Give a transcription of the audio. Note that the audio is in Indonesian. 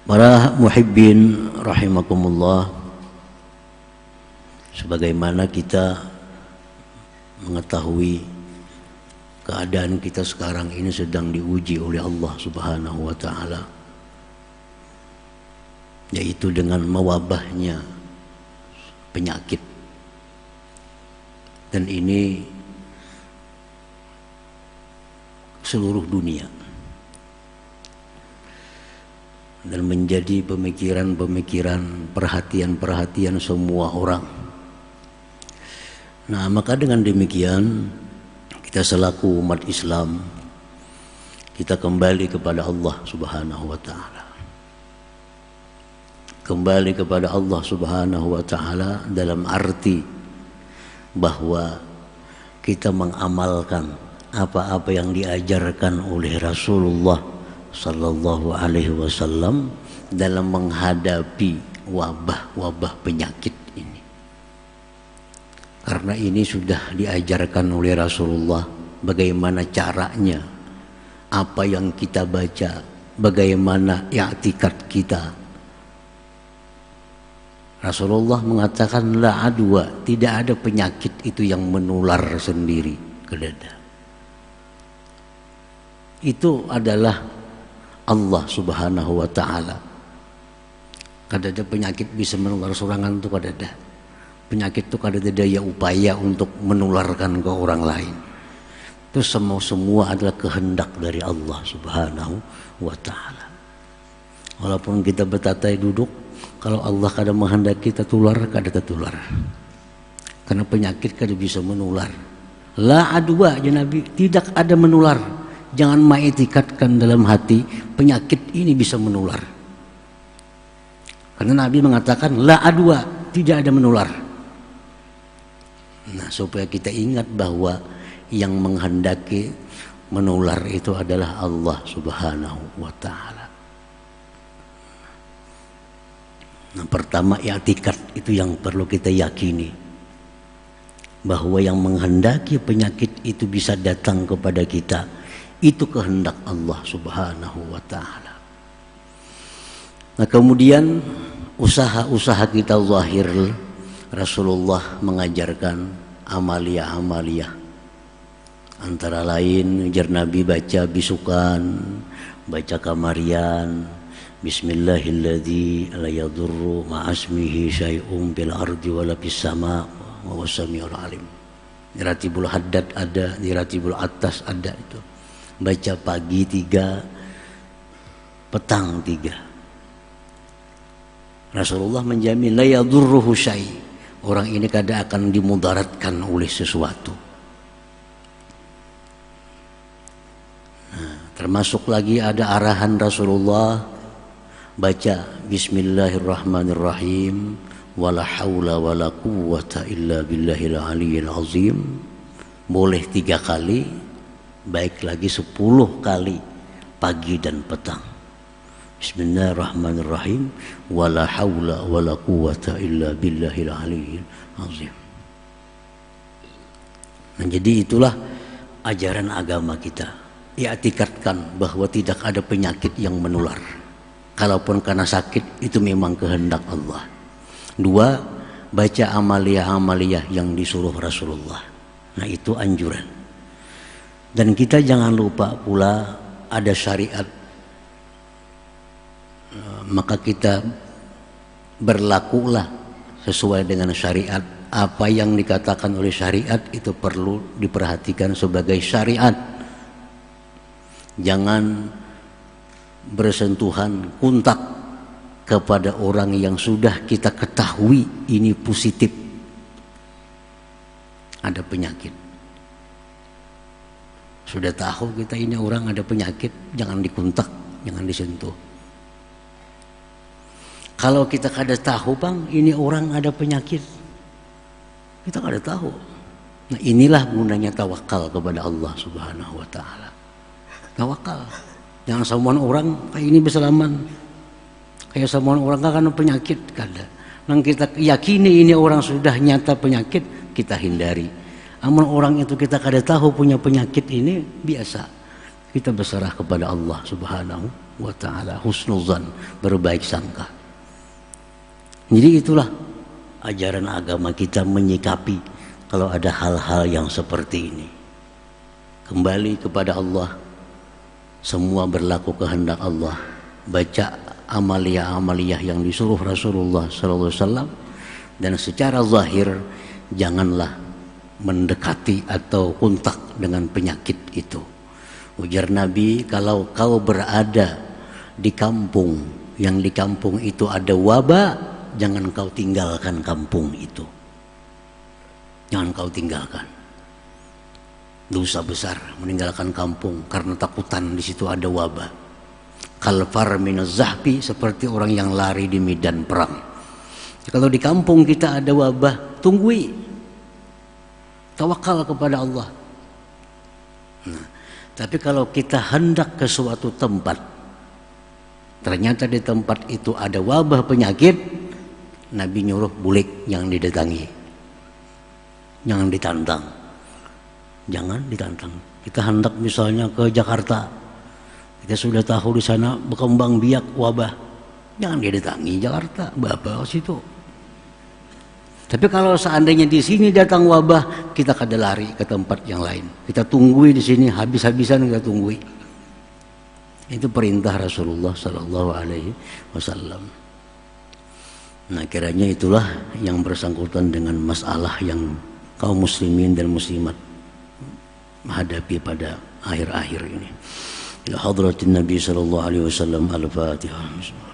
Para muhibbin rahimakumullah, sebagaimana kita mengetahui keadaan kita sekarang ini sedang diuji oleh Allah Subhanahu wa taala, yaitu dengan mewabahnya penyakit. Dan ini seluruh dunia, dan menjadi pemikiran-pemikiran, perhatian-perhatian semua orang. Nah, maka dengan demikian kita selaku umat Islam, kita kembali kepada Allah Subhanahu wa taala. Kembali kepada Allah Subhanahu wa taala dalam arti bahwa kita mengamalkan apa-apa yang diajarkan oleh Rasulullah sallallahu alaihi wasallam dalam menghadapi wabah-wabah penyakit ini. Karena ini sudah diajarkan oleh Rasulullah bagaimana caranya, apa yang kita baca, bagaimana i'tikad kita. Rasulullah mengatakan la adwa, tidak ada penyakit itu yang menular sendiri ke dada. Itu adalah Allah Subhanahu wa taala. Kada ada penyakit bisa menular serangan itu kada ada. Penyakit itu kada ada daya upaya untuk menularkan ke orang lain. Itu semua adalah kehendak dari Allah Subhanahu wa taala. Walaupun kita bertatai duduk, kalau Allah kada menghendaki kita tular, kada tertular. Karena penyakit kada bisa menular. La adwa, ya Nabi, tidak ada menular. Jangan mengiktikadkan dalam hati penyakit ini bisa menular. Karena Nabi mengatakan la adwa, tidak ada menular. Nah, supaya kita ingat bahwa yang menghendaki menular itu adalah Allah Subhanahu wa taala. Nah, pertama i'tikad itu yang perlu kita yakini, bahwa yang menghendaki penyakit itu bisa datang kepada kita, itu kehendak Allah Subhanahu wa taala. Nah, kemudian usaha-usaha kita zahir, Rasulullah mengajarkan amalia-amalia. Antara lain ujar Nabi baca bisukan, baca kamarian, Bismillahilladzi la yadurru ma'asmihi syai'un bil ardi wala fis sama' wa huwas samiul alim. Di Ratibul Haddad ada, di Ratibul Atas ada itu. Baca pagi 3, petang 3. Rasulullah menjamin la yadurruhu syai'. Orang ini kada akan dimudaratkan oleh sesuatu. Nah, termasuk lagi ada arahan Rasulullah baca Bismillahirrahmanirrahim wala haula wala quwwata illa billahil aliyyil azim. Boleh 3 kali, baik lagi 10 kali, pagi dan petang. Bismillahirrahmanirrahim wala haula wala quwwata illa billahil aliyyil azim. Nah, jadi itulah ajaran agama kita. I'tikadkan bahwa tidak ada penyakit yang menular. Kalaupun karena sakit, itu memang kehendak Allah. 2, baca amalia-amalia yang disuruh Rasulullah. Nah, itu anjuran. Dan kita jangan lupa pula ada syariat. Maka kita berlakulah sesuai dengan syariat. Apa yang dikatakan oleh syariat itu perlu diperhatikan sebagai syariat. Jangan bersentuhan, kontak kepada orang yang sudah kita ketahui ini positif ada penyakit. Sudah tahu kita ini orang ada penyakit, jangan dikontak, jangan disentuh. Kalau kita kada tahu bang ini orang ada penyakit, kita kada tahu. Nah, inilah gunanya tawakal kepada Allah Subhanahu wa taala. Tawakal. Jangan semua orang kayak ini berselaman, kayak semua orang kan penyakit kada. Nang kita yakini ini orang sudah nyata penyakit, kita hindari. Amun orang itu kita kada tahu punya penyakit ini biasa, kita berserah kepada Allah Subhanahu wa ta'ala, husnuzan, berbaik sangka. Jadi itulah ajaran agama kita menyikapi kalau ada hal-hal yang seperti ini. Kembali kepada Allah, semua berlaku kehendak Allah. Baca amaliyah-amaliyah yang disuruh Rasulullah SAW, dan secara zahir janganlah mendekati atau kontak dengan penyakit itu. Ujar Nabi, kalau kau berada di kampung yang di kampung itu ada wabah, jangan kau tinggalkan kampung itu. Jangan kau tinggalkan. Dosa besar meninggalkan kampung karena takutan di situ ada wabah. Kalfar minaz zahfi, seperti orang yang lari di medan perang. Kalau di kampung kita ada wabah, tunggui. Tawakal kepada Allah. Nah, tapi kalau kita hendak ke suatu tempat, ternyata di tempat itu ada wabah penyakit, Nabi nyuruh bulik, jangan didatangi, jangan ditantang, jangan ditantang. Kita hendak misalnya ke Jakarta, kita sudah tahu di sana berkembang biak wabah, jangan didatangi Jakarta, bapak situ. Tapi kalau seandainya di sini datang wabah, kita kada lari ke tempat yang lain. Kita tunggui di sini, habis-habisan kita tunggui. Itu perintah Rasulullah Sallallahu Alaihi Wasallam. Nah, kiranya itulah yang bersangkutan dengan masalah yang kaum muslimin dan muslimat menghadapi pada akhir-akhir ini. Ila hadratin Nabi Sallallahu Alaihi Wasallam. Al-Fatihah.